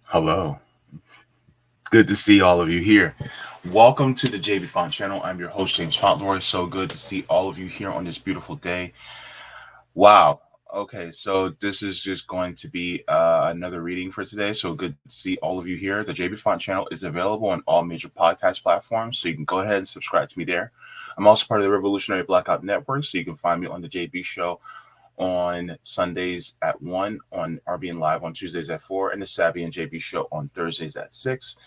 Hello. Good to see all of you here. Welcome to the Jaybefaunt channel. I'm your host, James Fauntleroy. So good to see all of you here on this beautiful day. Wow. Okay, so this is just going to be another reading for today. So good to see all of you here. The Jaybefaunt channel is available on all major podcast platforms, so you can go ahead and subscribe to me there. I'm also part of the Revolutionary Blackout Network, so you can find me on the JB Show on Sundays at 1, on RBN Live on Tuesdays at 4, and the Savvy and JB Show on Thursdays at 6.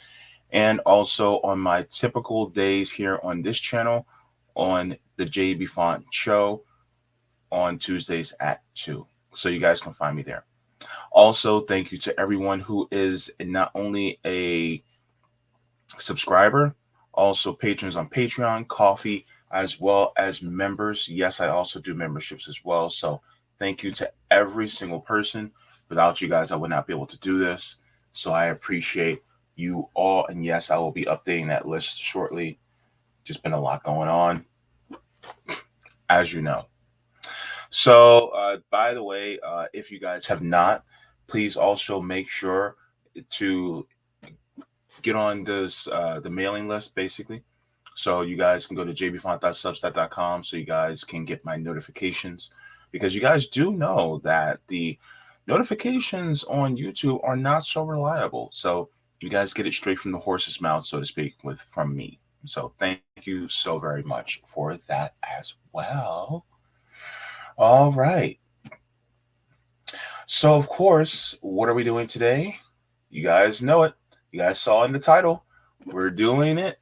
And also on my typical days here on this channel on the Jaybefaunt Show on Tuesdays at 2. So you guys can find me there. Also, thank you to everyone who is not only a subscriber, also patrons on Patreon, Coffee, as well as members. Yes, I also do memberships as well. So thank you to every single person. Without you guys, I would not be able to do this. So I appreciate you all. And yes, I will be updating that list shortly. Just been a lot going on, as you know. So, by the way, if you guys have not, please also make sure to get on this the mailing list, basically. So you guys can go to jbfont.substack.com so you guys can get my notifications, because you guys do know that the notifications on YouTube are not so reliable. So you guys get it straight from the horse's mouth, so to speak, from me. So thank you so very much for that as well. All right. So of course, what are we doing today? You guys know it. You guys saw in the title. We're doing it.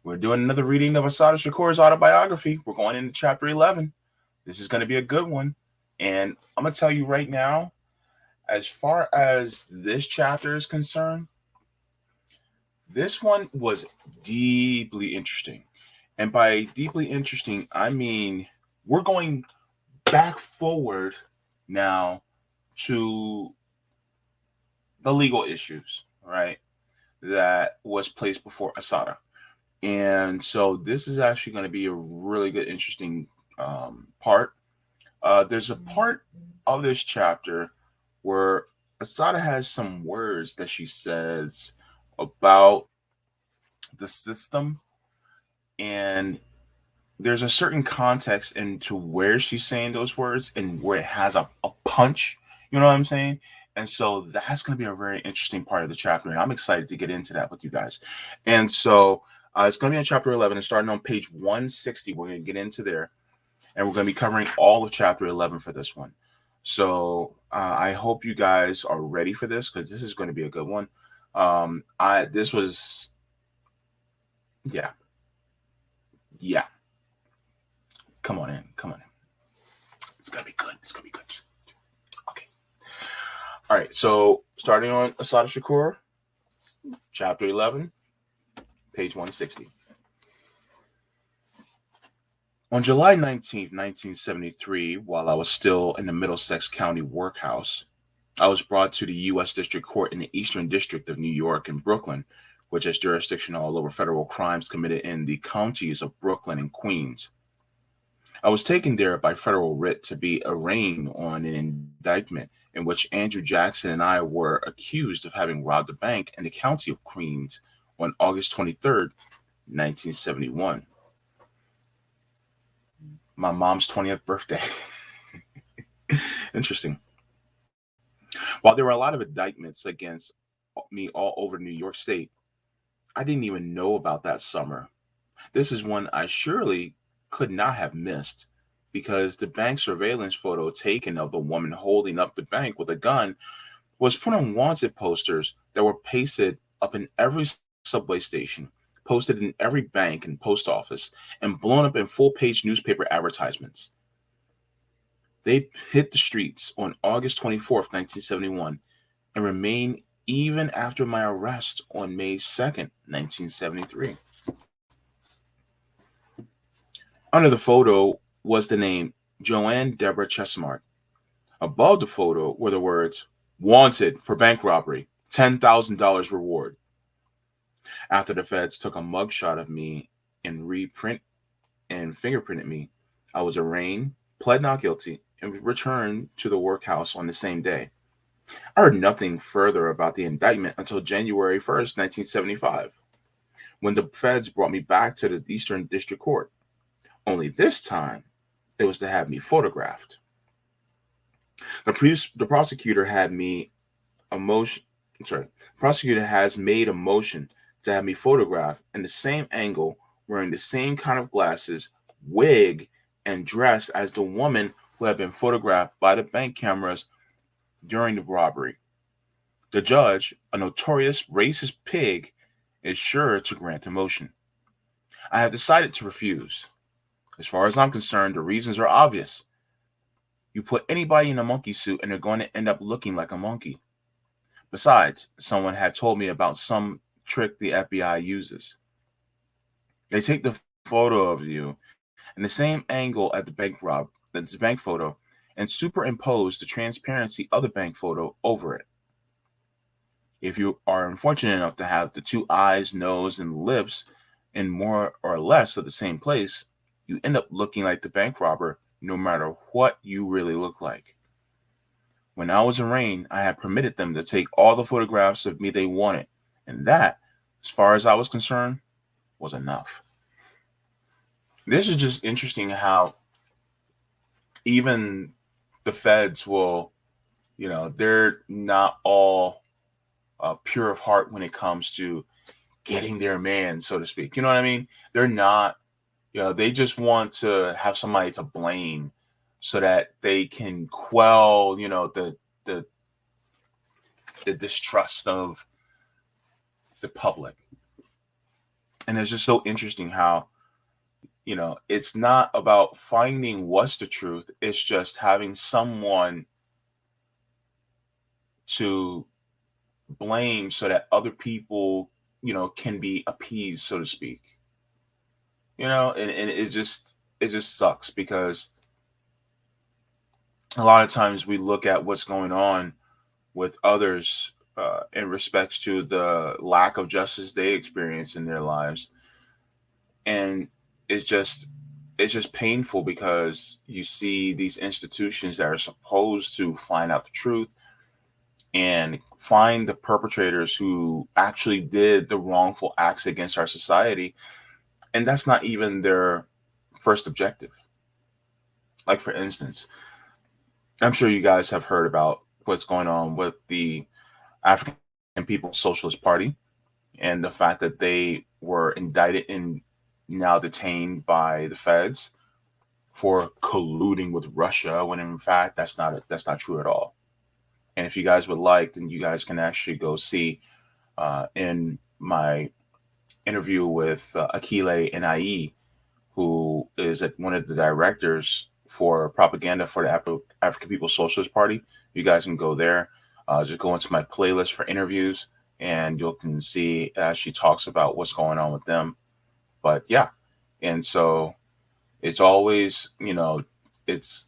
We're doing another reading of Assata Shakur's autobiography. We're going into chapter 11. This is going to be a good one. And I'm going to tell you right now, as far as this chapter is concerned, this one was deeply interesting. And by deeply interesting, I mean we're going back forward now to the legal issues, right, that was placed before Assata. And so this is actually going to be a really good, interesting part. There's a part of this chapter where Assata has some words that she says about the system, and there's a certain context into where she's saying those words and where it has a punch. You know what I'm saying? And so that's going to be a very interesting part of the chapter, and I'm excited to get into that with you guys. And so it's going to be in chapter 11, and starting on page 160, we're going to get into there, and we're going to be covering all of chapter 11 for this one. So I hope you guys are ready for this, because this is going to be a good one. This was, yeah, come on in. It's going to be good. Okay. All right, so starting on Assata Shakur, chapter 11, page 160. On July 19th, 1973, while I was still in the Middlesex County Workhouse, I was brought to the U.S. District Court in the Eastern District of New York and Brooklyn, which has jurisdiction all over federal crimes committed in the counties of Brooklyn and Queens. I was taken there by federal writ to be arraigned on an indictment in which Andrew Jackson and I were accused of having robbed a bank in the county of Queens on August 23rd, 1971. My mom's 20th birthday. Interesting. While there were a lot of indictments against me all over New York State, I didn't even know about that summer. This is one I surely could not have missed, because the bank surveillance photo taken of the woman holding up the bank with a gun was put on wanted posters that were pasted up in every subway station, posted in every bank and post office, and blown up in full-page newspaper advertisements. They hit the streets on August 24th, 1971, and remained even after my arrest on May 2nd, 1973. Under the photo was the name Joanne Deborah Chesimard. Above the photo were the words, "Wanted for bank robbery, $10,000 reward." After the feds took a mugshot of me and fingerprinted me, I was arraigned, pled not guilty, and returned to the workhouse on the same day. I heard nothing further about the indictment until January 1st, 1975, when the feds brought me back to the Eastern District Court. Only this time, it was to have me photographed. The prosecutor had me a motion. Sorry, the prosecutor has made a motion to have me photographed in the same angle, wearing the same kind of glasses, wig, and dress as the woman who had been photographed by the bank cameras during the robbery. The judge, a notorious racist pig, is sure to grant the motion. I have decided to refuse. As far as I'm concerned, the reasons are obvious. You put anybody in a monkey suit and they're going to end up looking like a monkey. Besides, someone had told me about some trick the FBI uses. They take the photo of you in the same angle at that's the bank photo, and superimpose the transparency of the bank photo over it. If you are unfortunate enough to have the two eyes, nose, and lips in more or less of the same place, you end up looking like the bank robber no matter what you really look like. When I was arraigned, I had permitted them to take all the photographs of me they wanted, and that, as far as I was concerned, was enough. This is just interesting how even the feds will, they're not all pure of heart when it comes to getting their man, so to speak. You know what I mean? They're not, they just want to have somebody to blame so that they can quell, the distrust of the public. And it's just so interesting how, it's not about finding what's the truth. It's just having someone to blame so that other people, can be appeased, so to speak. And it just sucks because a lot of times we look at what's going on with others in respects to the lack of justice they experience in their lives, and it's just painful because you see these institutions that are supposed to find out the truth and find the perpetrators who actually did the wrongful acts against our society, and that's not even their first objective. Like, for instance, I'm sure you guys have heard about what's going on with the African People's Socialist Party and the fact that they were indicted and now detained by the feds for colluding with Russia, when in fact that's not true at all. And if you guys would like, then you guys can actually go see in my interview with Akile Nai, who is one of the directors for propaganda for the African People's Socialist Party. You guys can go there. Just go into my playlist for interviews, and you can see as she talks about what's going on with them. But yeah, and so it's always, it's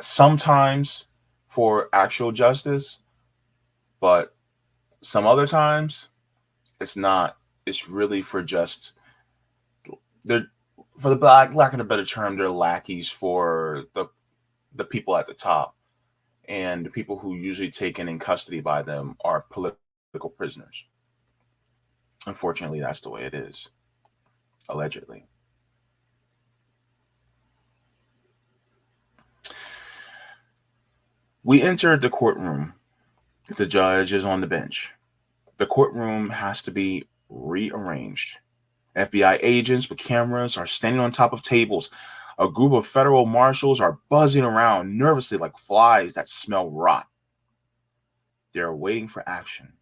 sometimes for actual justice, but some other times it's not. It's really for just they're, for the lack of a better term, they're lackeys for the people at the top, and the people who usually taken in custody by them are political prisoners. Unfortunately, that's the way it is. Allegedly. We entered the courtroom. The judge is on the bench. The courtroom has to be rearranged. FBI agents with cameras are standing on top of tables. A group of federal marshals are buzzing around nervously like flies that smell rot. They're waiting for action.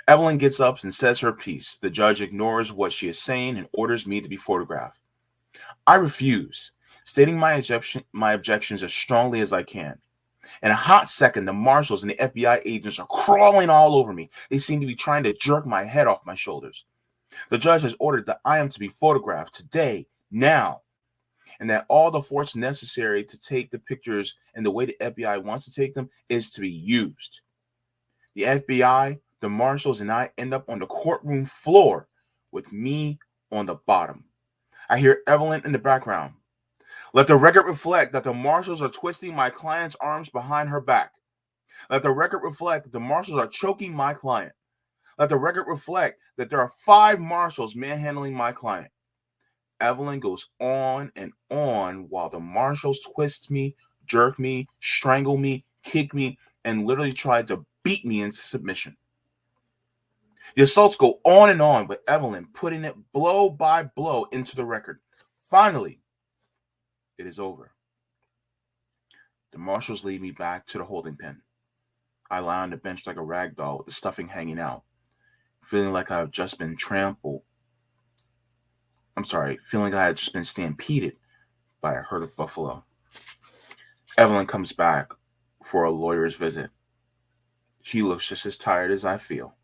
Evelyn gets up and says her piece. The judge ignores what she is saying and orders me to be photographed. I refuse, stating my objections as strongly as I can. In a hot second, the marshals and the FBI agents are crawling all over me. They seem to be trying to jerk my head off my shoulders. The judge has ordered that I am to be photographed today, now, and that all the force necessary to take the pictures and the way the FBI wants to take them is to be used. The FBI, the marshals, and I end up on the courtroom floor with me on the bottom. I hear Evelyn in the background. Let the record reflect that the marshals are twisting my client's arms behind her back. Let the record reflect that the marshals are choking my client. Let the record reflect that there are 5 marshals manhandling my client. Evelyn goes on and on while the marshals twist me, jerk me, strangle me, kick me, and literally try to beat me into submission. The assaults go on and on, with Evelyn putting it blow by blow into the record. Finally, it is over. The marshals lead me back to the holding pen. I lie on the bench like a rag doll with the stuffing hanging out, feeling like I have just been feeling like I had just been stampeded by a herd of buffalo. Evelyn comes back for a lawyer's visit. She looks just as tired as I feel.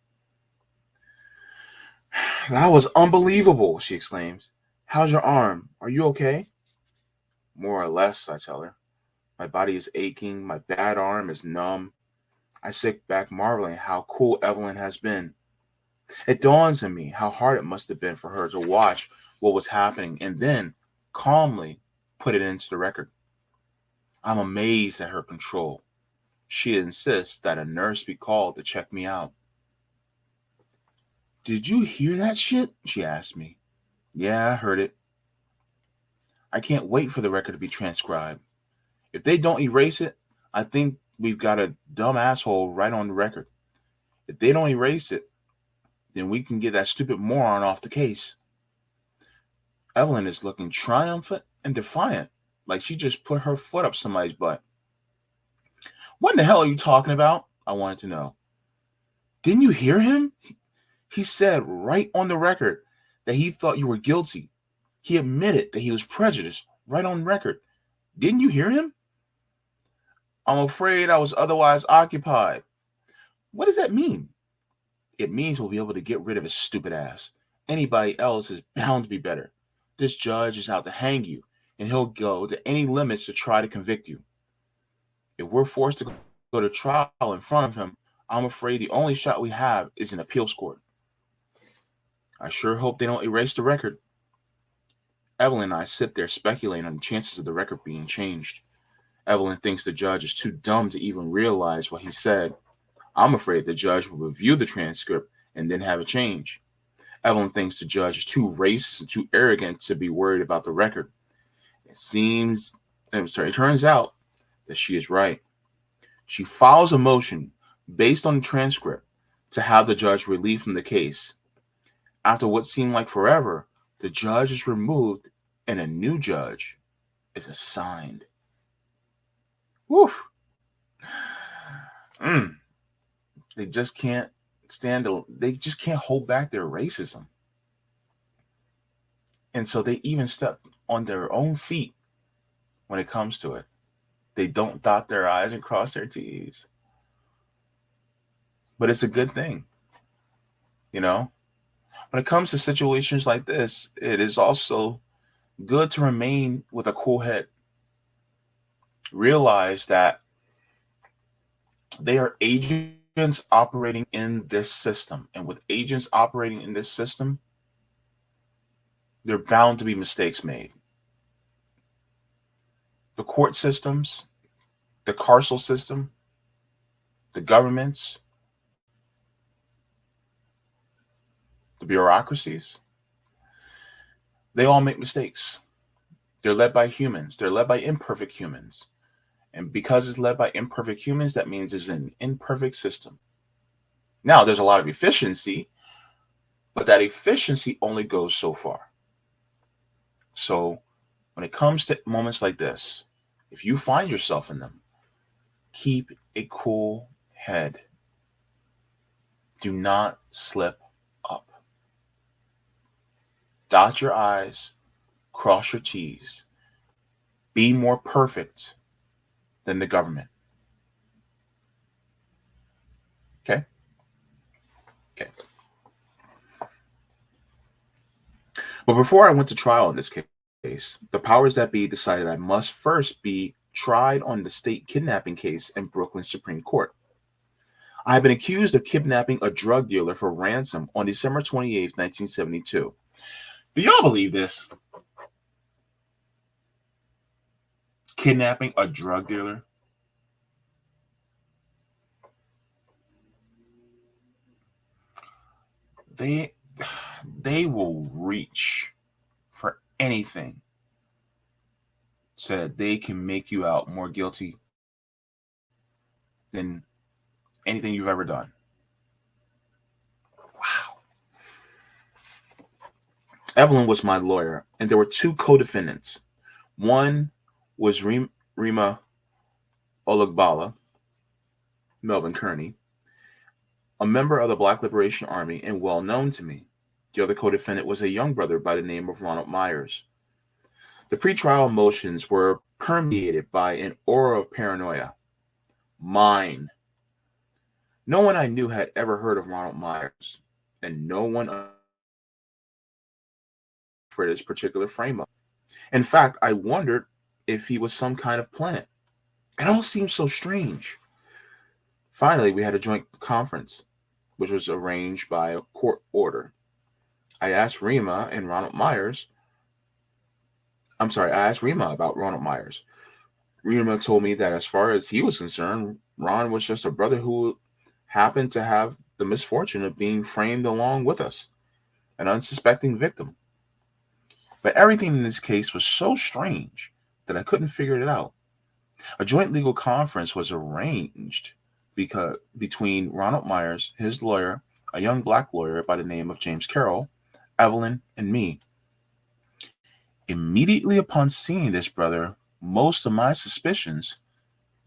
That was unbelievable, she exclaims. How's your arm? Are you okay? More or less, I tell her. My body is aching. My bad arm is numb. I sit back marveling how cool Evelyn has been. It dawns on me how hard it must have been for her to watch what was happening and then calmly put it into the record. I'm amazed at her control. She insists that a nurse be called to check me out. Did you hear that shit? She asked me. Yeah, I heard it. I can't wait for the record to be transcribed. If they don't erase it, I think we've got a dumb asshole right on the record. If they don't erase it, then we can get that stupid moron off the case. Evelyn is looking triumphant and defiant, like she just put her foot up somebody's butt. What in the hell are you talking about? I wanted to know. Didn't you hear him? He said right on the record that he thought you were guilty. He admitted that he was prejudiced right on record. Didn't you hear him? I'm afraid I was otherwise occupied. What does that mean? It means we'll be able to get rid of his stupid ass. Anybody else is bound to be better. This judge is out to hang you, and he'll go to any limits to try to convict you. If we're forced to go to trial in front of him, I'm afraid the only shot we have is an appeals court. I sure hope they don't erase the record. Evelyn and I sit there speculating on the chances of the record being changed. Evelyn thinks the judge is too dumb to even realize what he said. I'm afraid the judge will review the transcript and then have it change. Evelyn thinks the judge is too racist and too arrogant to be worried about the record. It turns out that she is right. She files a motion based on the transcript to have the judge relieved from the case. After what seemed like forever, the judge is removed and a new judge is assigned. Woof. They just can't they just can't hold back their racism. And so they even step on their own feet when it comes to it. They don't dot their I's and cross their T's. But it's a good thing. You know, when it comes to situations like this, it is also good to remain with a cool head. Realize that they are agents operating in this system. And with agents operating in this system, there are bound to be mistakes made. The court systems, the carceral system, the governments, the bureaucracies, they all make mistakes. They're led by humans. They're led by imperfect humans. And because it's led by imperfect humans, that means it's an imperfect system. Now, there's a lot of efficiency, but that efficiency only goes so far. So when it comes to moments like this, if you find yourself in them, keep a cool head. Do not slip up. Dot your I's, cross your T's. Be more perfect than the government. Okay? Okay. But before I went to trial in this case, the powers that be decided I must first be tried on the state kidnapping case in Brooklyn Supreme Court. I have been accused of kidnapping a drug dealer for ransom on December 28, 1972. Do y'all believe this? Kidnapping a drug dealer? they they will reach for anything so that they can make you out more guilty than anything you've ever done. Wow. Evelyn was my lawyer, and there were two co-defendants. One was Rima Olagbala, Melvin Kearney, a member of the Black Liberation Army and well known to me. The other co-defendant was a young brother by the name of Ronald Myers. The pretrial motions were permeated by an aura of paranoia. Mine. No one I knew had ever heard of Ronald Myers, and no one for this particular frame up. In fact, I wondered if he was some kind of plant. It all seemed so strange. Finally, we had a joint conference, which was arranged by a court order. I asked Rima about Ronald Myers. Rima told me that as far as he was concerned, Ron was just a brother who happened to have the misfortune of being framed along with us, an unsuspecting victim. But everything in this case was so strange that I couldn't figure it out. A joint legal conference was arranged between Ronald Myers, his lawyer, a young black lawyer by the name of James Carroll, Evelyn, and me. Immediately upon seeing this brother, most of my suspicions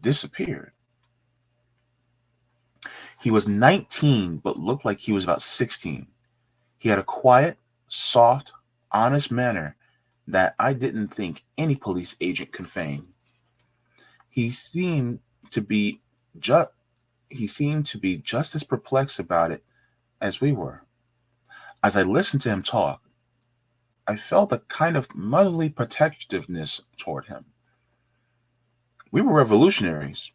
disappeared. He was 19, but looked like he was about 16. He had a quiet, soft, honest manner that I didn't think any police agent could feign. He seemed to be just as perplexed about it as we were. As I listened to him talk, I felt a kind of motherly protectiveness toward him. We were revolutionaries,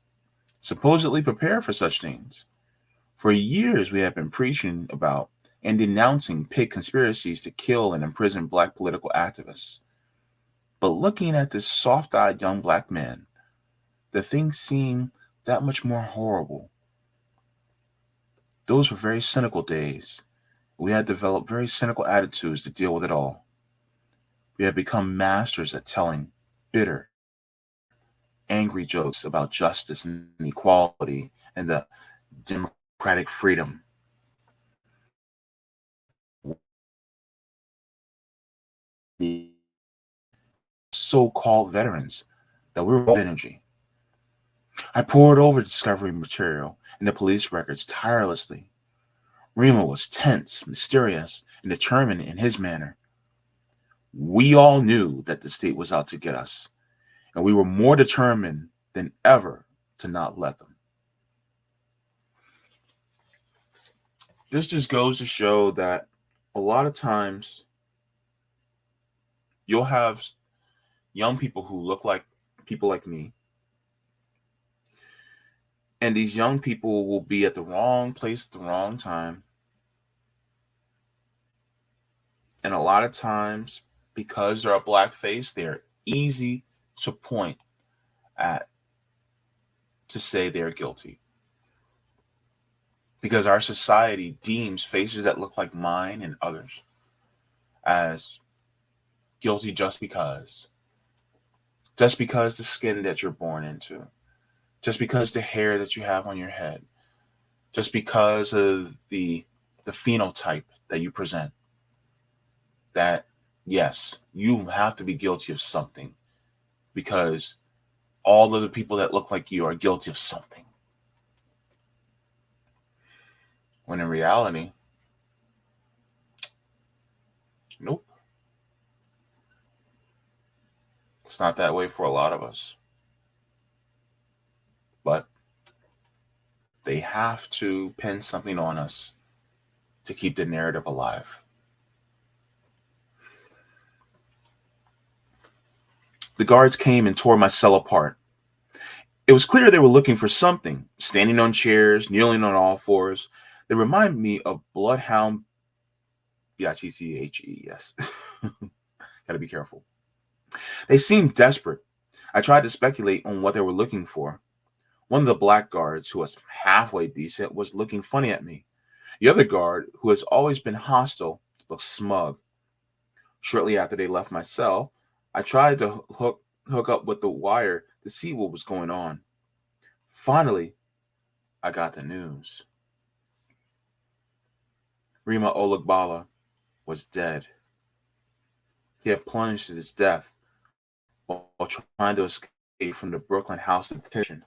supposedly prepared for such things. For years, we had been preaching about and denouncing pig conspiracies to kill and imprison black political activists. But looking at this soft-eyed young black man, the thing seemed that much more horrible. Those were very cynical days. We had developed very cynical attitudes to deal with it all. We had become masters at telling bitter, angry jokes about justice and equality and the democratic freedom. The so-called veterans that we were all energy. I pored over discovery material and the police records tirelessly. Rima was tense, mysterious, and determined in his manner. We all knew that the state was out to get us, and we were more determined than ever to not let them. This just goes to show that a lot of times you'll have young people who look like people like me, and these young people will be at the wrong place at the wrong time. And a lot of times, because they're a black face, they're easy to point at to say they're guilty. Because our society deems faces that look like mine and others as guilty just because the skin that you're born into, just because the hair that you have on your head, just because of the phenotype that you present, that yes, you have to be guilty of something because all of the people that look like you are guilty of something. When in reality, nope. It's not that way for a lot of us. But they have to pin something on us to keep the narrative alive. The guards came and tore my cell apart. It was clear they were looking for something, standing on chairs, kneeling on all fours. They remind me of bloodhound, B-I-T-C-H-E, yes. Gotta be careful. They seemed desperate. I tried to speculate on what they were looking for. One of the black guards, who was halfway decent, was looking funny at me. The other guard, who has always been hostile, looked smug. Shortly after they left my cell, I tried to hook up with the wire to see what was going on. Finally, I got the news. Rima Olagbala was dead. He had plunged to his death while trying to escape from the Brooklyn house of detention.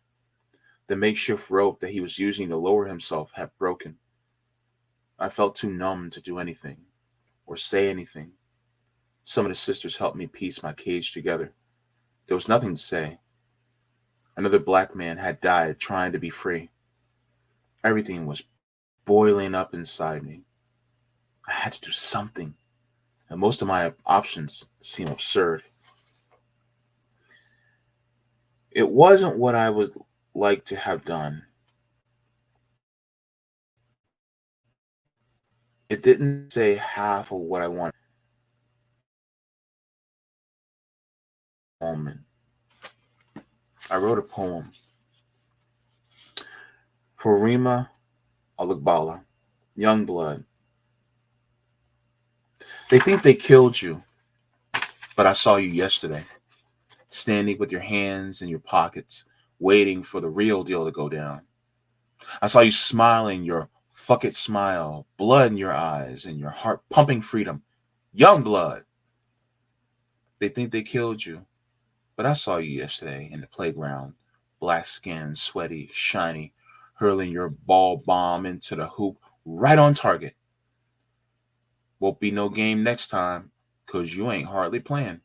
The makeshift rope that he was using to lower himself had broken. I felt too numb to do anything or say anything. Some of the sisters helped me piece my cage together. There was nothing to say. Another black man had died trying to be free. Everything was boiling up inside me. I had to do something, and most of my options seemed absurd. It wasn't what I would like to have done. It didn't say half of what I wanted. Moment. I wrote a poem for Rima Alagbala, young blood. They think they killed you, but I saw you yesterday, standing with your hands in your pockets, waiting for the real deal to go down. I saw you smiling, your fuck it smile, blood in your eyes, and your heart pumping freedom. Young blood. They think they killed you, but I saw you yesterday in the playground, black skin, sweaty, shiny, hurling your ball bomb into the hoop right on target. Won't be no game next time, 'cause you ain't hardly playing.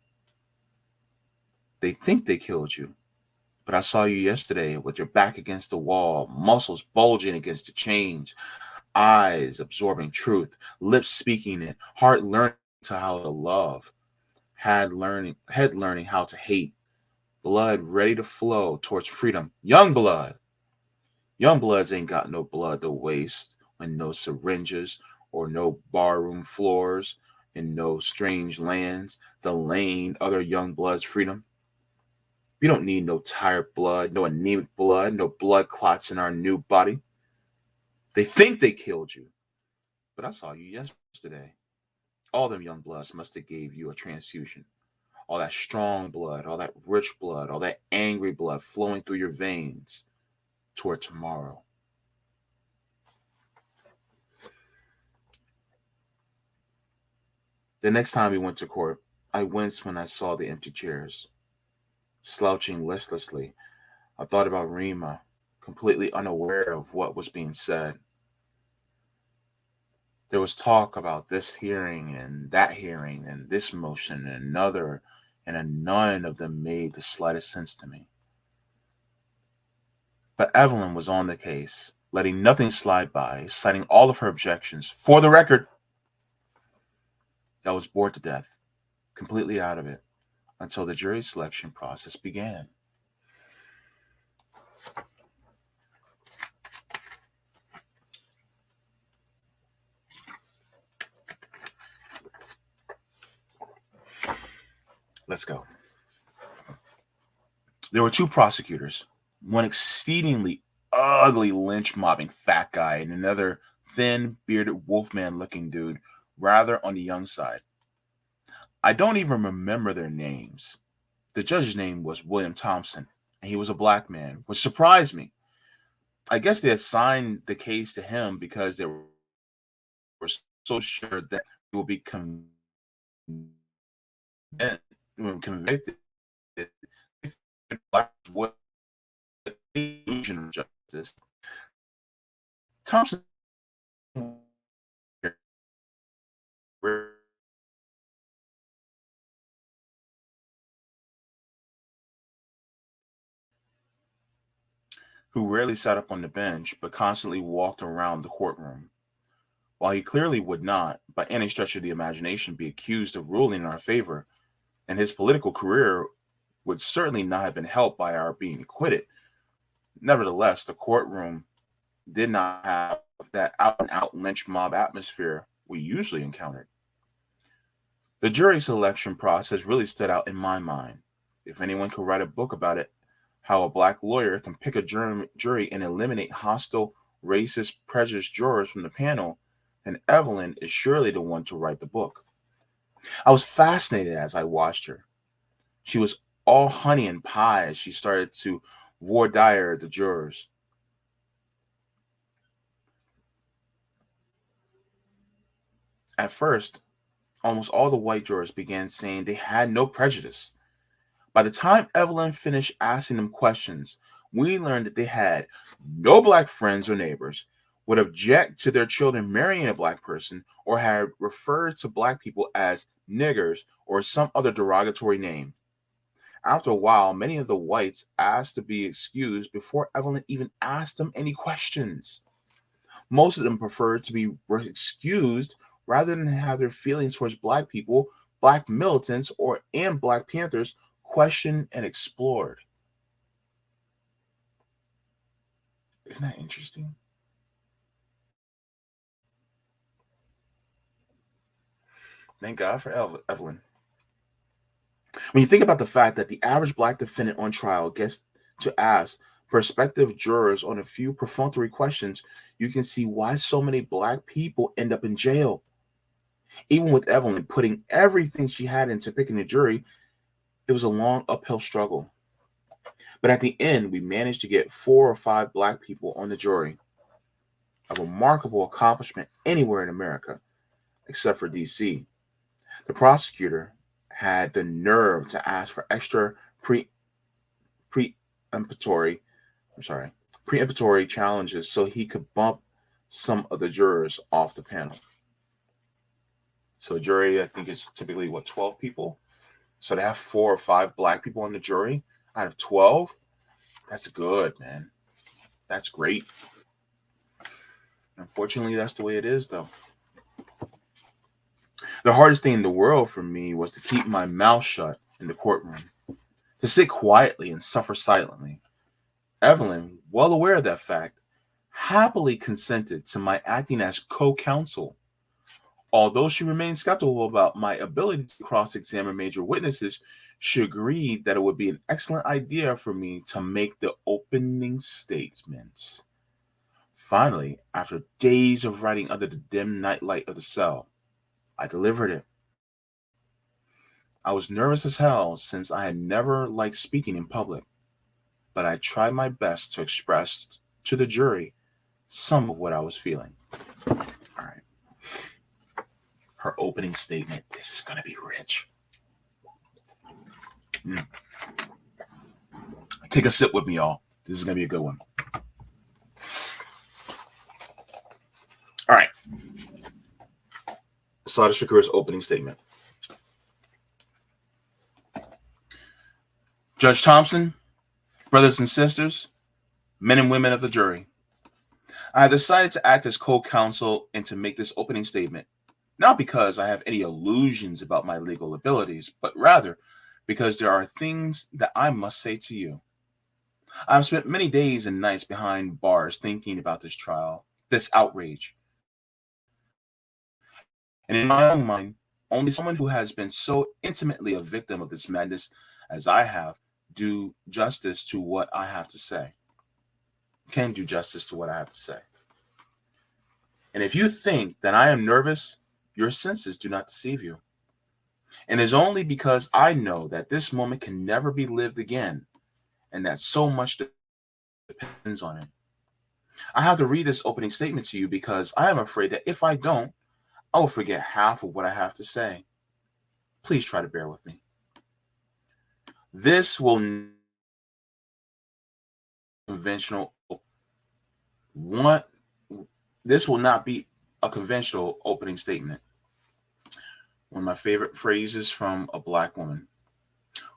They think they killed you, but I saw you yesterday with your back against the wall, muscles bulging against the chains, eyes absorbing truth, lips speaking it, heart learning to how to love, head learning how to hate, blood ready to flow towards freedom. Young blood. Young bloods ain't got no blood to waste when no syringes or no barroom floors in no strange lands delaying other young bloods' freedom. We don't need no tired blood, no anemic blood, no blood clots in our new body. They think they killed you, but I saw you yesterday. All them young bloods must have gave you a transfusion. All that strong blood, all that rich blood, all that angry blood flowing through your veins toward tomorrow. The next time we went to court, I winced when I saw the empty chairs. Slouching listlessly, I thought about Rima, completely unaware of what was being said. There was talk about this hearing and this motion and another, and none of them made the slightest sense to me. But Evelyn was on the case, letting nothing slide by, citing all of her objections. For the record, I was bored to death, completely out of it, until the jury selection process began. Let's go. There were two prosecutors, one exceedingly ugly lynch mobbing fat guy and another thin, bearded wolfman looking dude, rather on the young side. I don't even remember their names. The judge's name was William Thompson, and he was a black man, which surprised me. I guess they assigned the case to him because they were so sure that he will be convicted. Black what illusion of justice. Thompson who rarely sat up on the bench but constantly walked around the courtroom. While he clearly would not, by any stretch of the imagination, be accused of ruling in our favor, and his political career would certainly not have been helped by our being acquitted, nevertheless, the courtroom did not have that out and out lynch mob atmosphere we usually encountered. The jury selection process really stood out in my mind. If anyone could write a book about it, how a black lawyer can pick a jury and eliminate hostile racist, prejudiced jurors from the panel, then Evelyn is surely the one to write the book. I was fascinated as I watched her. She was all honey and pie as she started to voir dire the jurors. At first, almost all the white jurors began saying they had no prejudice. By the time Evelyn finished asking them questions, we learned that they had no black friends or neighbors, would object to their children marrying a black person, or had referred to black people as niggers or some other derogatory name. After a while, many of the whites asked to be excused before Evelyn even asked them any questions. Most of them preferred to be excused rather than have their feelings towards black people, black militants, and Black Panthers questioned and explored. Isn't that interesting? Thank God for Evelyn. When you think about the fact that the average black defendant on trial gets to ask prospective jurors on a few perfunctory questions, you can see why so many black people end up in jail. Even with Evelyn putting everything she had into picking a jury, it was a long uphill struggle. But at the end, we managed to get 4 or 5 black people on the jury, a remarkable accomplishment anywhere in America, except for DC. The prosecutor had the nerve to ask for extra preemptory, preemptory challenges so he could bump some of the jurors off the panel. So a jury, I think, is typically 12 people. So to have 4 or 5 black people on the jury out of 12, that's good, man. That's great. Unfortunately, that's the way it is, though. The hardest thing in the world for me was to keep my mouth shut in the courtroom, to sit quietly and suffer silently. Evelyn, well aware of that fact, happily consented to my acting as co-counsel. Although she remained skeptical about my ability to cross-examine major witnesses, she agreed that it would be an excellent idea for me to make the opening statements. Finally, after days of writing under the dim nightlight of the cell, I delivered it. I was nervous as hell since I had never liked speaking in public, but I tried my best to express to the jury some of what I was feeling. All right. Her opening statement. This is going to be rich. Take a sip with me, y'all. This is going to be a good one. All right. Assata Shakur's opening statement. Judge Thompson, brothers and sisters, men and women of the jury, I have decided to act as co-counsel and to make this opening statement, not because I have any illusions about my legal abilities, but rather because there are things that I must say to you. I have spent many days and nights behind bars thinking about this trial, this outrage. And in my own mind, only someone who has been so intimately a victim of this madness as I have do justice to what I have to say. Can do justice to what I have to say. And if you think that I am nervous, your senses do not deceive you. And it's only because I know that this moment can never be lived again, and that so much depends on it. I have to read this opening statement to you because I am afraid that if I don't, I will forget half of what I have to say. Please try to bear with me. This will not be a conventional opening statement. One of my favorite phrases from a black woman.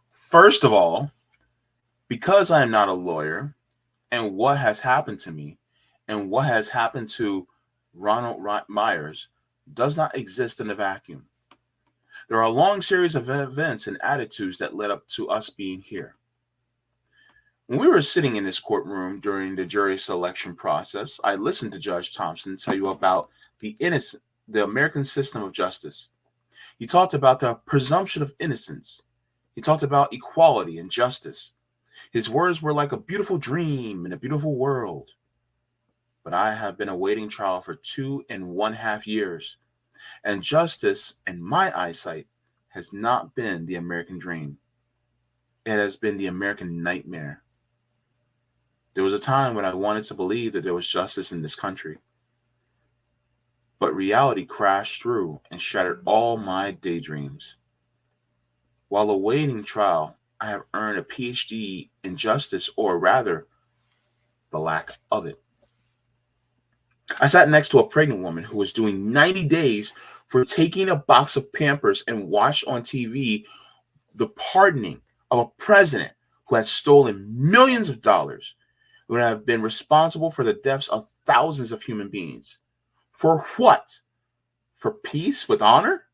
First of all, because I am not a lawyer, and what has happened to me and what has happened to Ronald Myers does not exist in a vacuum. There are a long series of events and attitudes that led up to us being here. When we were sitting in this courtroom during the jury selection process, I listened to Judge Thompson tell you about the American system of justice. He talked about the presumption of innocence. He talked about equality and justice. His words were like a beautiful dream in a beautiful world. but I have been awaiting trial for 2.5 years, and justice, in my eyesight, has not been the American dream. It has been the American nightmare. There was a time when I wanted to believe that there was justice in this country, but reality crashed through and shattered all my daydreams. While awaiting trial, I have earned a PhD in justice, or rather, the lack of it. I sat next to a pregnant woman who was doing 90 days for taking a box of Pampers and watched on TV the pardoning of a president who had stolen millions of dollars, who would have been responsible for the deaths of thousands of human beings. For what? For peace with honor?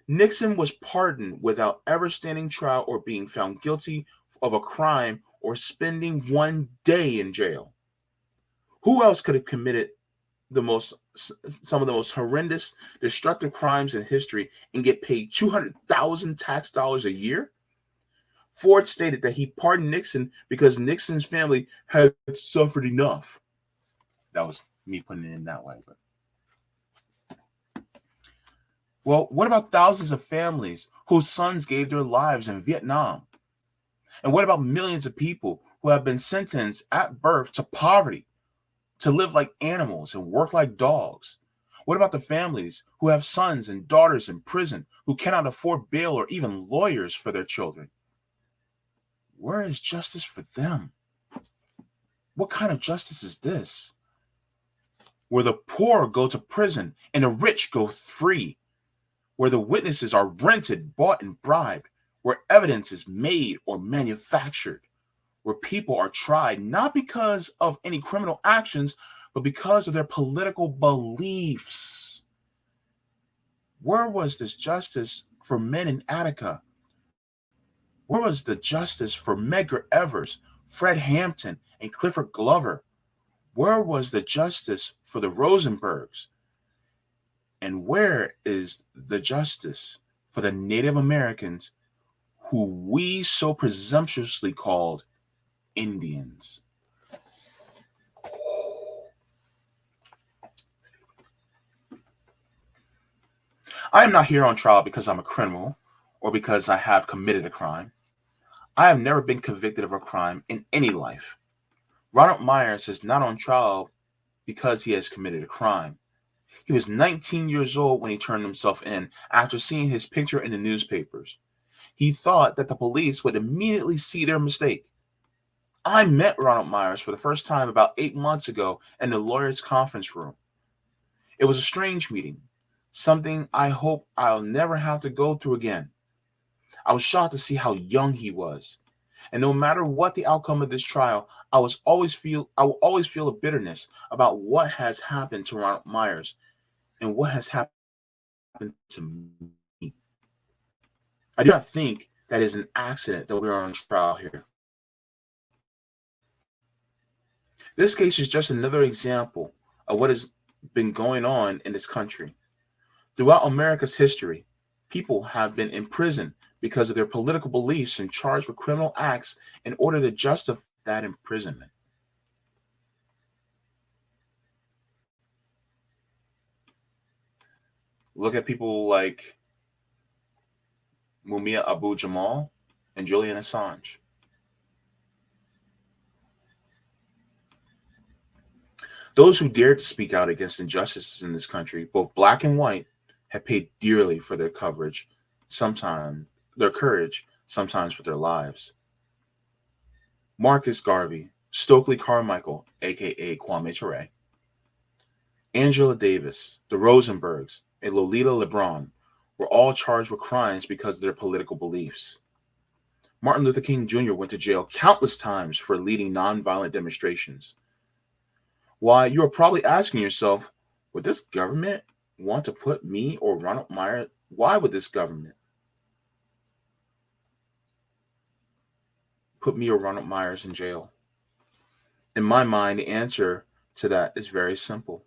Nixon was pardoned without ever standing trial or being found guilty of a crime or spending one day in jail. Who else could have committed some of the most horrendous, destructive crimes in history and get paid 200,000 tax dollars a year? Ford stated that he pardoned Nixon because Nixon's family had suffered enough. That was me putting it in that way. But well, what about thousands of families whose sons gave their lives in Vietnam? And what about millions of people who have been sentenced at birth to poverty, to live like animals and work like dogs? What about the families who have sons and daughters in prison who cannot afford bail or even lawyers for their children? Where is justice for them? What kind of justice is this? Where the poor go to prison and the rich go free, where the witnesses are rented, bought, and bribed, where evidence is made or manufactured, where people are tried not because of any criminal actions, but because of their political beliefs. Where was this justice for men in Attica? Where was the justice for Medgar Evers, Fred Hampton, and Clifford Glover? Where was the justice for the Rosenbergs? And where is the justice for the Native Americans who we so presumptuously called Indians? I am not here on trial because I'm a criminal or because I have committed a crime. I have never been convicted of a crime in any life. Ronald Myers is not on trial because he has committed a crime. He was 19 years old when he turned himself in after seeing his picture in the newspapers. He thought that the police would immediately see their mistake. I met Ronald Myers for the first time about 8 months ago in the lawyer's conference room. It was a strange meeting, something I hope I'll never have to go through again. I was shocked to see how young he was. And no matter what the outcome of this trial, I will always feel a bitterness about what has happened to Ronald Myers and what has happened to me. I do not think that is an accident that we are on trial here. This case is just another example of what has been going on in this country. Throughout America's history, people have been imprisoned because of their political beliefs and charged with criminal acts in order to justify that imprisonment. Look at people like Mumia Abu-Jamal and Julian Assange. Those who dared to speak out against injustices in this country, both black and white, have paid dearly for their courage, sometimes with their lives. Marcus Garvey, Stokely Carmichael, aka Kwame Ture, Angela Davis, the Rosenbergs, and Lolita LeBron were all charged with crimes because of their political beliefs. Martin Luther King Jr. went to jail countless times for leading nonviolent demonstrations. Why, you are probably asking yourself, would this government want to put me or Ronald Myers? Why would this government put me or Ronald Myers in jail? In my mind, the answer to that is very simple.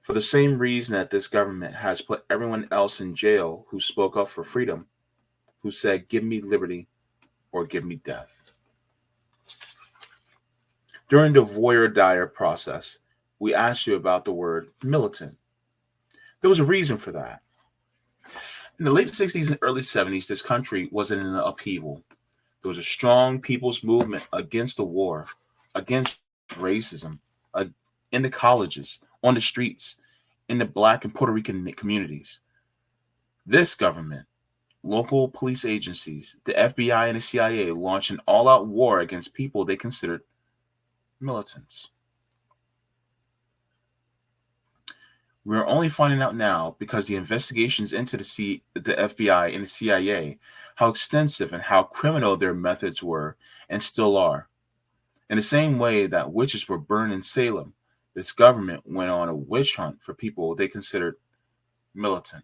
For the same reason that this government has put everyone else in jail who spoke up for freedom, who said, give me liberty or give me death. During the voir dire process, we asked you about the word militant. There was a reason for that. In the late 60s and early 70s, this country was in an upheaval. There was a strong people's movement against the war, against racism, in the colleges, on the streets, in the Black and Puerto Rican communities. This government, local police agencies, the FBI and the CIA launched an all out war against people they considered militants. We're only finding out now because the investigations into the FBI and the CIA, how extensive and how criminal their methods were and still are. In the same way that witches were burned in Salem, this government went on a witch hunt for people they considered militant.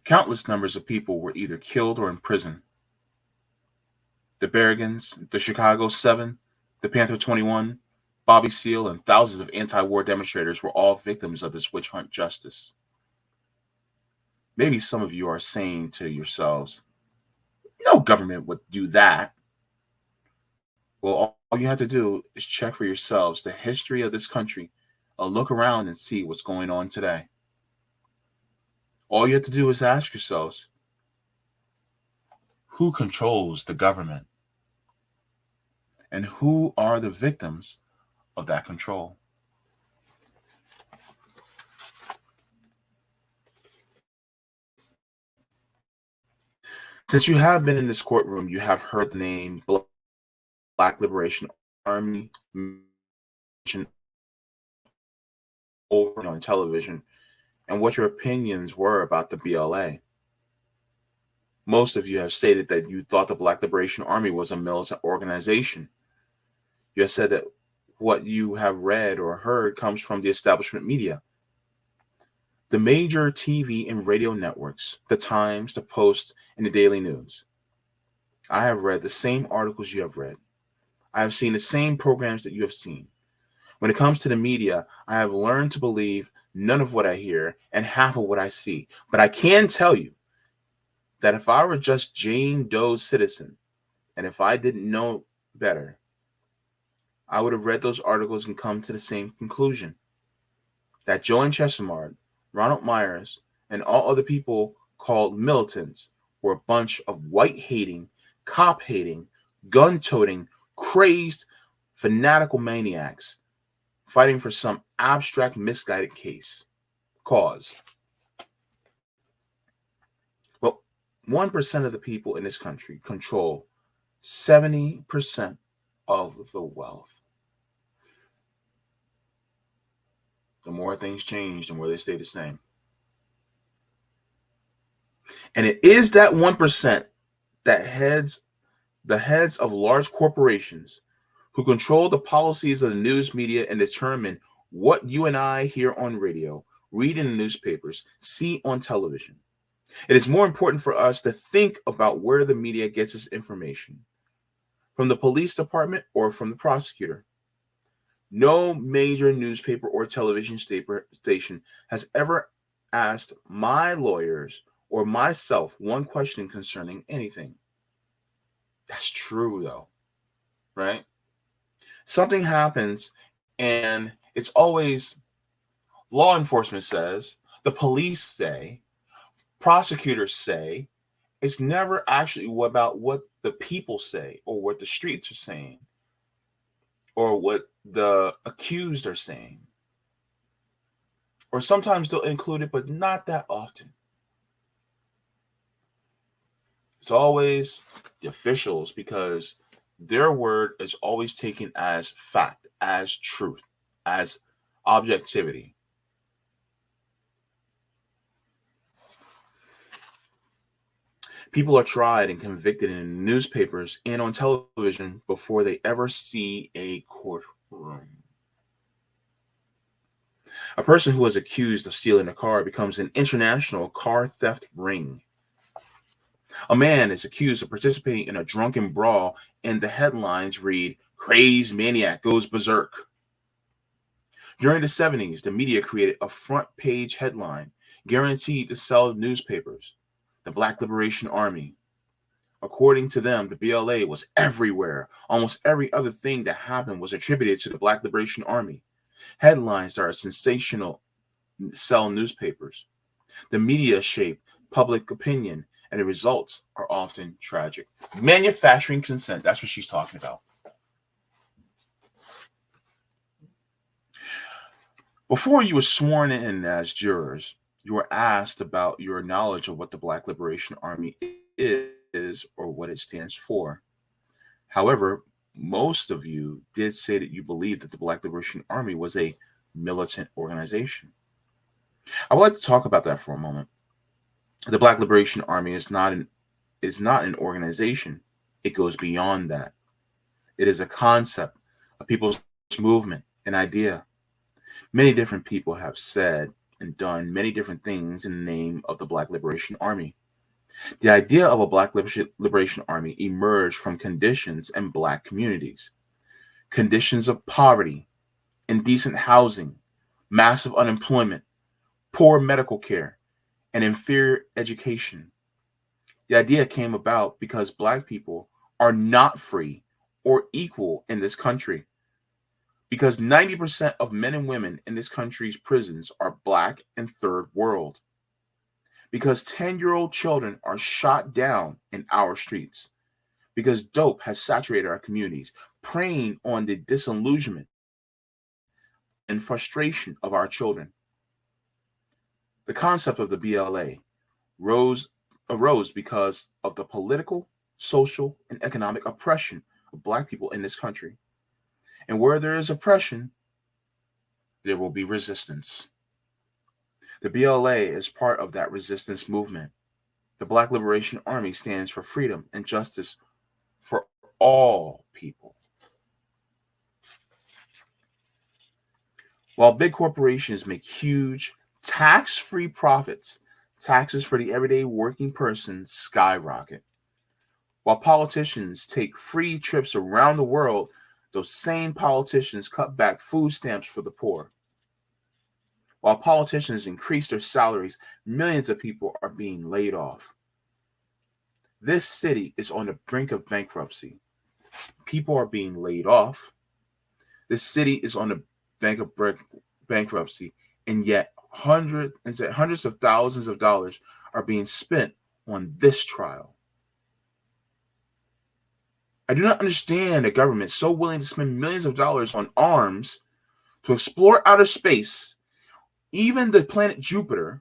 Countless numbers of people were either killed or imprisoned. The Berrigans, the Chicago 7, the Panther 21, Bobby Seale, and thousands of anti-war demonstrators were all victims of this witch hunt justice. Maybe some of you are saying to yourselves, no government would do that. Well, all you have to do is check for yourselves the history of this country, look around and see what's going on today. All you have to do is ask yourselves, who controls the government? And who are the victims of that control? Since you have been in this courtroom, you have heard the name Black Liberation Army mentioned over on television and what your opinions were about the BLA. Most of you have stated that you thought the Black Liberation Army was a militant organization. You have said that what you have read or heard comes from the establishment media. The major TV and radio networks, the Times, the Post, and the Daily News. I have read the same articles you have read. I have seen the same programs that you have seen. When it comes to the media, I have learned to believe none of what I hear and half of what I see. But I can tell you that if I were just Jane Doe's citizen, and if I didn't know better, I would have read those articles and come to the same conclusion. That Joan Chesimard, Ronald Myers, and all other people called militants were a bunch of white-hating, cop-hating, gun-toting, crazed, fanatical maniacs fighting for some abstract, misguided cause. Well, 1% of the people in this country control 70% of the wealth. The more things change, the more they stay the same. And it is that 1% that the heads of large corporations who control the policies of the news media and determine what you and I hear on radio, read in the newspapers, see on television. It is more important for us to think about where the media gets its information, from the police department or from the prosecutor. No major newspaper or television station has ever asked my lawyers or myself one question concerning anything. That's true, though, right? Something happens, and it's always law enforcement says, the police say, prosecutors say. It's never actually about what the people say or what the streets are saying or what the accused are saying. Or sometimes they'll include it, but not that often. It's always the officials, because their word is always taken as fact, as truth, as objectivity. People are tried and convicted in newspapers and on television before they ever see a courtroom. A person who is accused of stealing a car becomes an international car theft ring. A man is accused of participating in a drunken brawl, and the headlines read, "Crazed Maniac Goes Berserk." During the 70s, the media created a front page headline guaranteed to sell newspapers: the Black Liberation Army, According to them, the BLA was everywhere. Almost every other thing that happened was attributed to the Black Liberation Army. Headlines are sensational, sell newspapers. The media shape public opinion, and the results are often tragic. Manufacturing consent, that's what she's talking about. Before you were sworn in as jurors, you were asked about your knowledge of what the Black Liberation Army is or what it stands for. However, most of you did say that you believed that the Black Liberation Army was a militant organization. I would like to talk about that for a moment. The Black Liberation Army is not an organization. It goes beyond that. It is a concept, a people's movement, an idea. Many different people have said and done many different things in the name of the Black Liberation Army. The idea of a Black Liberation Army emerged from conditions in Black communities. Conditions of poverty, indecent housing, massive unemployment, poor medical care, and inferior education. The idea came about because Black people are not free or equal in this country. Because 90% of men and women in this country's prisons are Black and third world. Because 10-year-old children are shot down in our streets. Because dope has saturated our communities, preying on the disillusionment and frustration of our children. The concept of the BLA arose because of the political, social, and economic oppression of Black people in this country. And where there is oppression, there will be resistance. The BLA is part of that resistance movement. The Black Liberation Army stands for freedom and justice for all people. While big corporations make huge tax-free profits, taxes for the everyday working person skyrocket. While politicians take free trips around the world, those same politicians cut back food stamps for the poor. While politicians increase their salaries, millions of people are being laid off. This city is on the brink of bankruptcy. People are being laid off. This city is on the brink of bankruptcy, and yet hundreds of thousands of dollars are being spent on this trial. I do not understand a government so willing to spend millions of dollars on arms to explore outer space, even the planet Jupiter,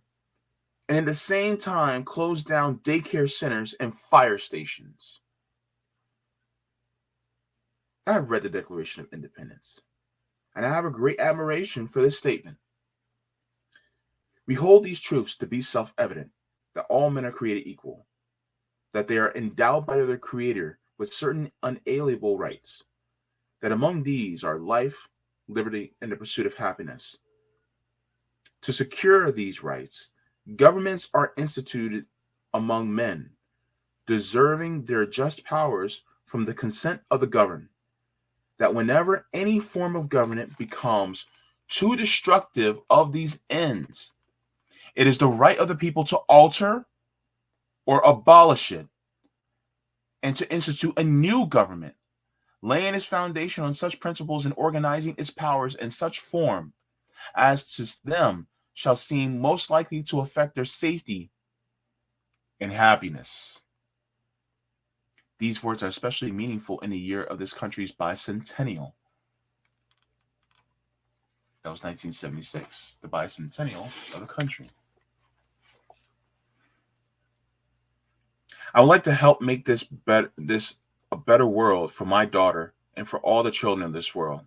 and at the same time close down daycare centers and fire stations. I have read the Declaration of Independence, and I have a great admiration for this statement. We hold these truths to be self-evident, that all men are created equal, that they are endowed by their Creator with certain unalienable rights, that among these are life, liberty, and the pursuit of happiness. To secure these rights, governments are instituted among men, deserving their just powers from the consent of the governed, that whenever any form of government becomes too destructive of these ends, it is the right of the people to alter or abolish it, and to institute a new government, laying its foundation on such principles and organizing its powers in such form as to them shall seem most likely to affect their safety and happiness. These words are especially meaningful in the year of this country's bicentennial. That was 1976, the bicentennial of the country. I would like to help make this a better world for my daughter and for all the children of this world,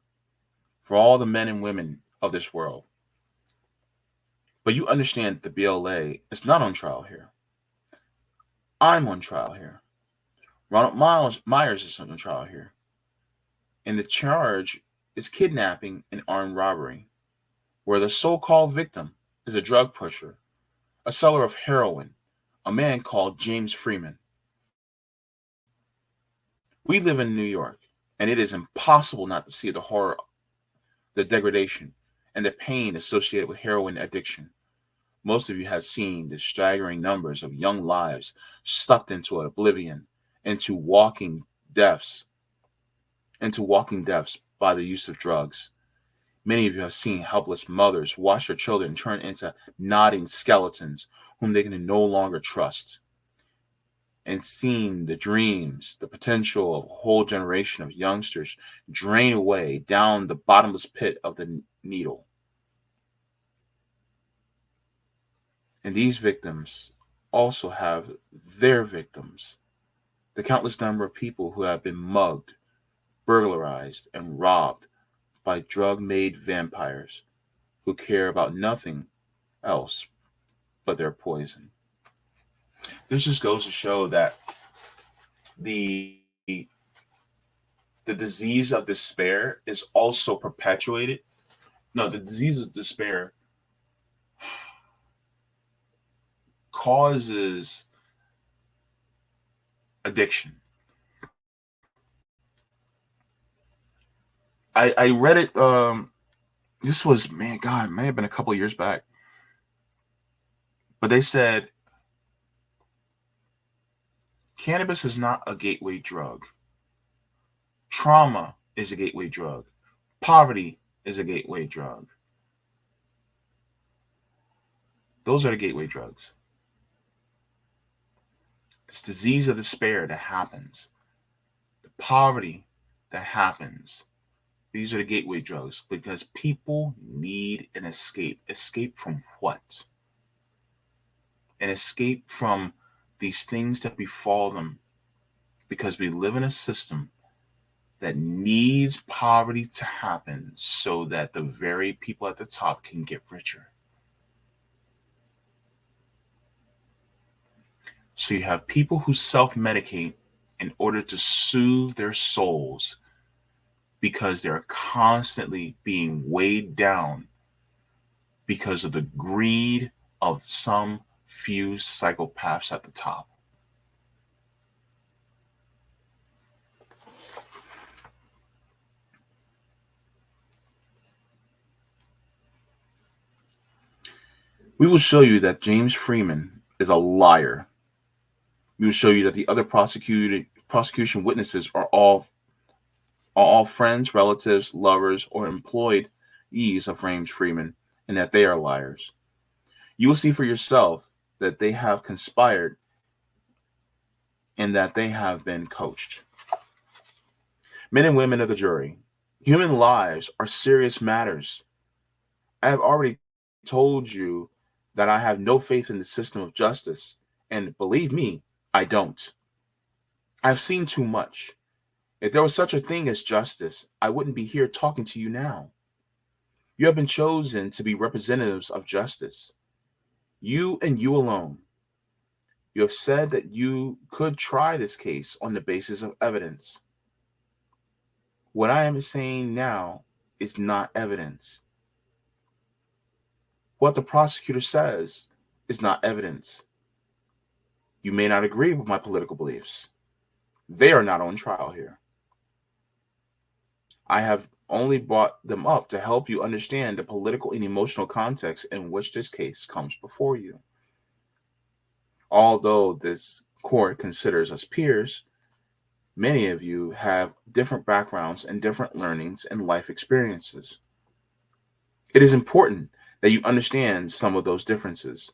for all the men and women of this world. But you understand that the BLA is not on trial here. I'm on trial here. Ronald Myers is on trial here. And the charge is kidnapping and armed robbery, where the so-called victim is a drug pusher, a seller of heroin, a man called James Freeman. We live in New York, and it is impossible not to see the horror, the degradation, and the pain associated with heroin addiction. Most of you have seen the staggering numbers of young lives sucked into oblivion into walking deaths by the use of drugs. Many of you have seen helpless mothers watch their children turn into nodding skeletons whom they can no longer trust, and seen the dreams, the potential of a whole generation of youngsters drain away down the bottomless pit of the needle. And these victims also have their victims, the countless number of people who have been mugged, burglarized, and robbed by drug-made vampires who care about nothing else but their poison. This just goes to show that the the disease of despair is also perpetuated. No, the disease of despair causes addiction. I read it. This was, man, God, it may have been a couple of years back, but they said cannabis is not a gateway drug. Trauma is a gateway drug. Poverty is a gateway drug. Those are the gateway drugs. This disease of despair that happens, the poverty that happens, these are the gateway drugs, because people need an escape. Escape from what? An escape from these things that befall them, because we live in a system that needs poverty to happen so that the very people at the top can get richer. So you have people who self-medicate in order to soothe their souls because they're constantly being weighed down because of the greed of some few psychopaths at the top. We will show you that James Freeman is a liar. We will show you that the other prosecution witnesses are all friends, relatives, lovers, or employees of James Freeman, and that they are liars. You will see for yourself that they have conspired and that they have been coached. Men and women of the jury, human lives are serious matters. I have already told you that I have no faith in the system of justice, and believe me, I don't. I've seen too much. If there was such a thing as justice, I wouldn't be here talking to you now. You have been chosen to be representatives of justice. You and you alone. You have said that you could try this case on the basis of evidence. What I am saying now is not evidence. What the prosecutor says is not evidence. You may not agree with my political beliefs. They are not on trial here. I have only brought them up to help you understand the political and emotional context in which this case comes before you. Although this court considers us peers, many of you have different backgrounds and different learnings and life experiences. It is important that you understand some of those differences.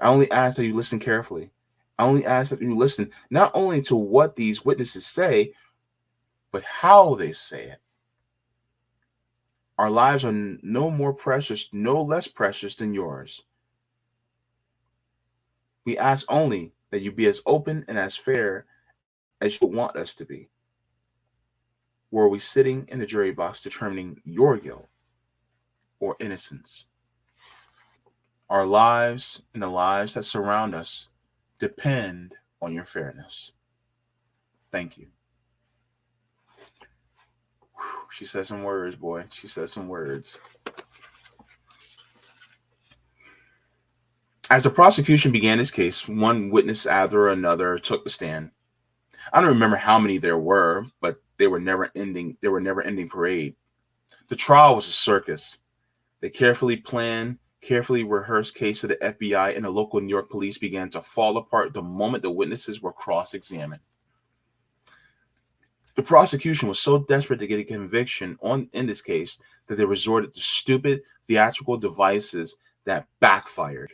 I only ask that you listen carefully. I only ask that you listen not only to what these witnesses say, but how they say it. Our lives are no more precious, no less precious than yours. We ask only that you be as open and as fair as you want us to be. Were we sitting in the jury box determining your guilt or innocence? Our lives and the lives that surround us depend on your fairness. Thank you. She said some words, boy. She said some words. As the prosecution began its case, one witness after another took the stand. I don't remember how many there were, but they were never ending parade. The trial was a circus. The carefully planned, carefully rehearsed case of the FBI and the local New York police began to fall apart the moment the witnesses were cross-examined. The prosecution was so desperate to get a conviction in this case that they resorted to stupid theatrical devices that backfired.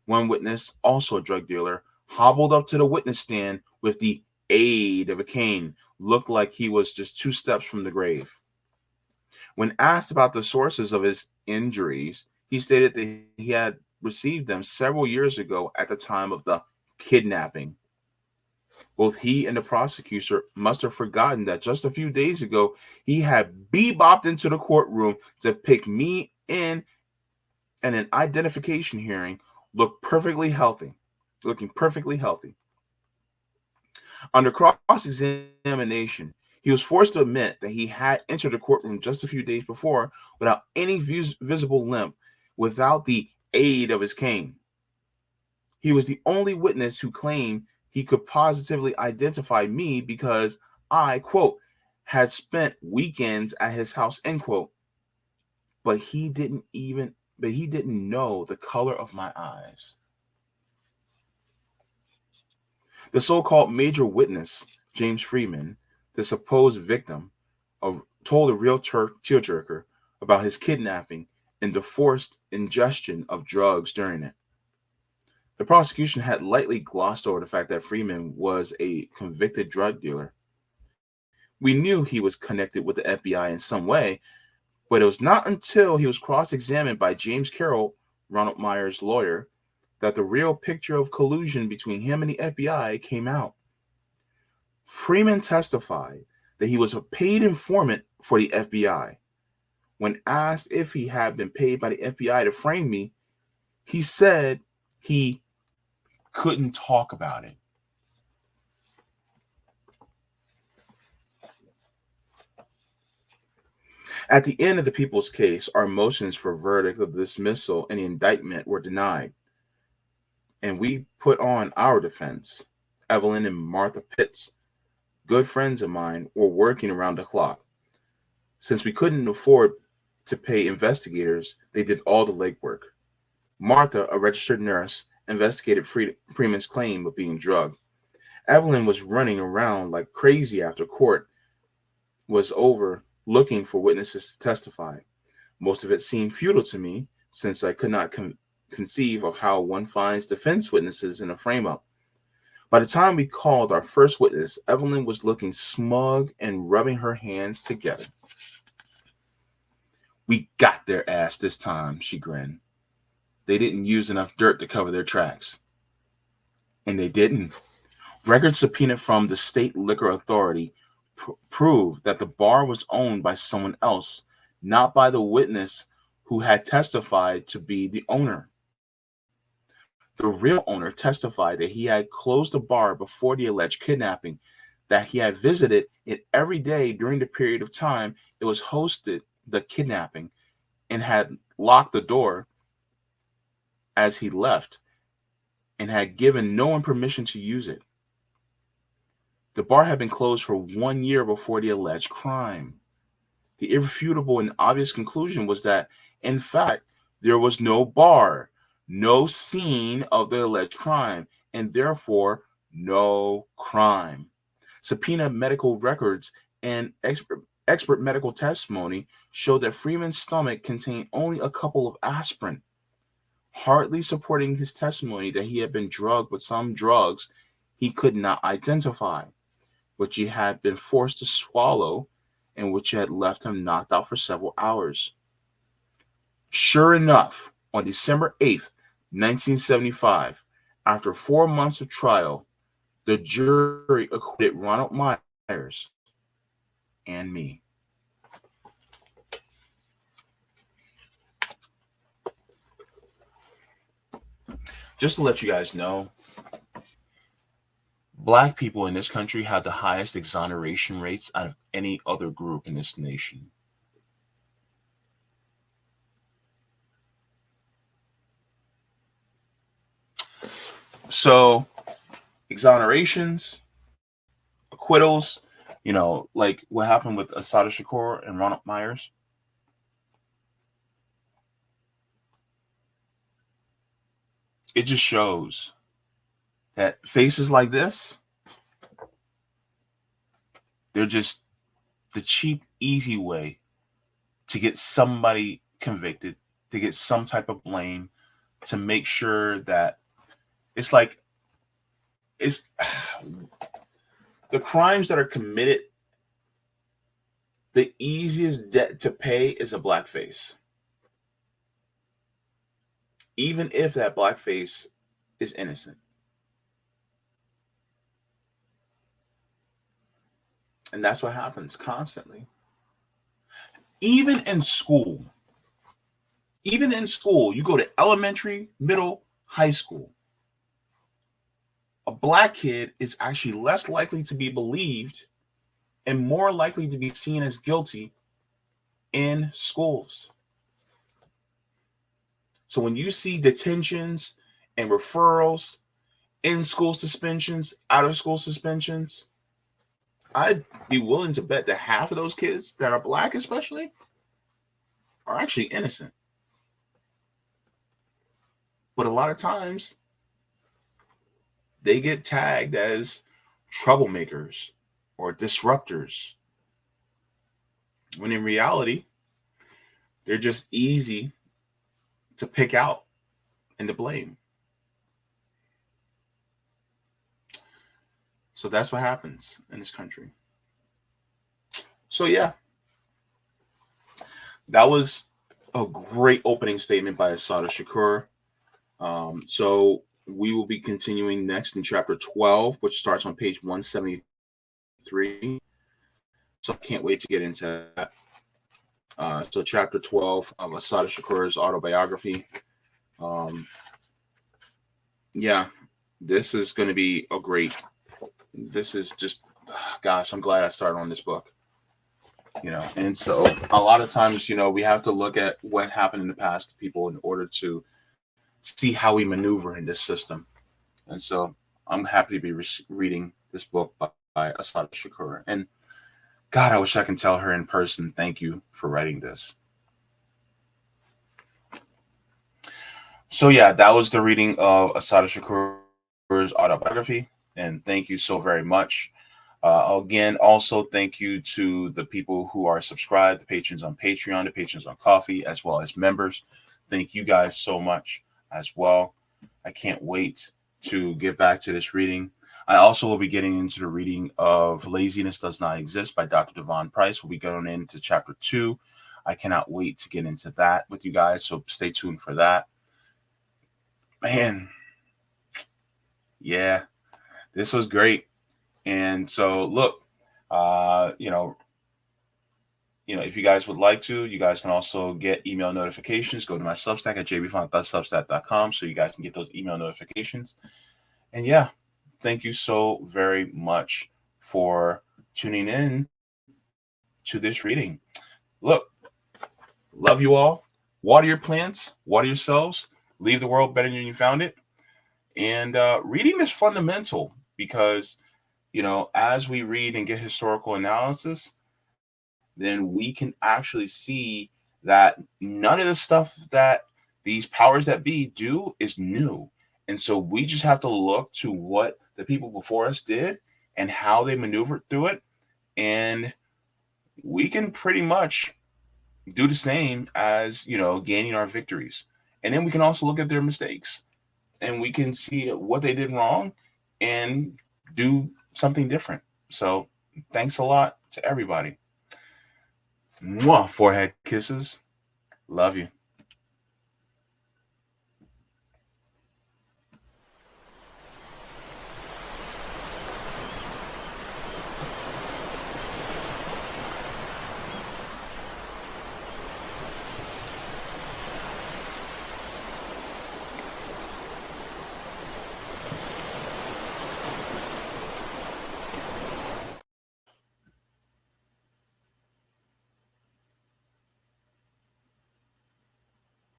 One witness, also a drug dealer, hobbled up to the witness stand with the aid of a cane, looked like he was just 2 steps from the grave. When asked about the sources of his injuries, he stated that he had received them several years ago at the time of the kidnapping. Both he and the prosecutor must have forgotten that just a few days ago he had bebopped into the courtroom to pick me in and an identification hearing looking perfectly healthy. Under cross-examination, he was forced to admit that he had entered the courtroom just a few days before without any visible limp, without the aid of his cane. He was the only witness who claimed he could positively identify me because I, quote, had spent weekends at his house, end quote. But he didn't know the color of my eyes. The so-called major witness, James Freeman, the supposed victim, told a real tearjerker about his kidnapping and the forced ingestion of drugs during it. The prosecution had lightly glossed over the fact that Freeman was a convicted drug dealer. We knew he was connected with the FBI in some way, but it was not until he was cross-examined by James Carroll, Ronald Myers' lawyer, that the real picture of collusion between him and the FBI came out. Freeman testified that he was a paid informant for the FBI. When asked if he had been paid by the FBI to frame me, he said he couldn't talk about it. At the end of the people's case, our motions for verdict of dismissal and the indictment were denied, and we put on our defense. Evelyn and Martha Pitts, good friends of mine, were working around the clock. Since we couldn't afford to pay investigators, they did all the legwork. Martha, a registered nurse, investigated Freeman's claim of being drugged. Evelyn was running around like crazy after court was over, looking for witnesses to testify. Most of it seemed futile to me, since I could not conceive of how one finds defense witnesses in a frame-up. By the time we called our first witness, Evelyn was looking smug and rubbing her hands together. "We got their ass this time," she grinned. "They didn't use enough dirt to cover their tracks." And they didn't. Records subpoenaed from the State Liquor Authority proved that the bar was owned by someone else, not by the witness who had testified to be the owner. The real owner testified that he had closed the bar before the alleged kidnapping, that he had visited it every day during the period of time it was hosted, the kidnapping, and had locked the door as he left and had given no one permission to use it. The bar had been closed for 1 year before the alleged crime. The irrefutable and obvious conclusion was that, in fact, there was no bar, no scene of the alleged crime, and therefore no crime. Subpoena medical records and expert medical testimony showed that Freeman's stomach contained only a couple of aspirin, hardly supporting his testimony that he had been drugged with some drugs he could not identify, which he had been forced to swallow and which had left him knocked out for several hours. Sure enough, on December 8th, 1975, after 4 months of trial, the jury acquitted Ronald Myers and me. Just to let you guys know, Black people in this country have the highest exoneration rates out of any other group in this nation. So, exonerations, acquittals, like what happened with Assata Shakur and Ronald Myers. It just shows that faces like this They're just the cheap, easy way to get somebody convicted, to get some type of blame, to make sure that it's like it's the crimes that are committed. The easiest debt to pay is a blackface, even if that blackface is innocent. And that's what happens constantly. Even in school, you go to elementary, middle, high school, a black kid is actually less likely to be believed and more likely to be seen as guilty in schools. So when you see detentions and referrals, in school suspensions, out of school suspensions, I'd be willing to bet that half of those kids that are black, especially, are actually innocent. But a lot of times, they get tagged as troublemakers or disruptors, when in reality, they're just easy to pick out and to blame. So that's what happens in this country. So yeah, that was a great opening statement by Assata Shakur. So we will be continuing next in chapter 12, which starts on page 173. So I can't wait to get into that. So chapter 12 of Assata Shakur's autobiography. Yeah, this is going to be a great. This is just, gosh, I'm glad I started on this book. And so a lot of times, we have to look at what happened in the past to people in order to see how we maneuver in this system. And so I'm happy to be reading this book by Assata Shakur. And God, I wish I can tell her in person, thank you for writing this. So yeah, that was the reading of Assata Shakur's autobiography. And thank you so very much. Again, also thank you to the people who are subscribed, the patrons on Patreon, the patrons on Coffee, as well as members. Thank you guys so much as well. I can't wait to get back to this reading. I also will be getting into the reading of Laziness Does Not Exist by Dr. Devon Price. We'll be going into chapter 2. I cannot wait to get into that with you guys, so stay tuned for that. Man, yeah, this was great. And so look, if you guys would like to, you guys can also get email notifications. Go to my Substack at jaybefaunt.substack.com so you guys can get those email notifications. And yeah, thank you so very much for tuning in to this reading. Look, love you all. Water your plants, water yourselves, leave the world better than you found it. And reading is fundamental because, as we read and get historical analysis, then we can actually see that none of the stuff that these powers that be do is new. And so we just have to look to what the people before us did and how they maneuvered through it. And we can pretty much do the same as, gaining our victories. And then we can also look at their mistakes and we can see what they did wrong and do something different. So thanks a lot to everybody. Mwah, forehead kisses. Love you.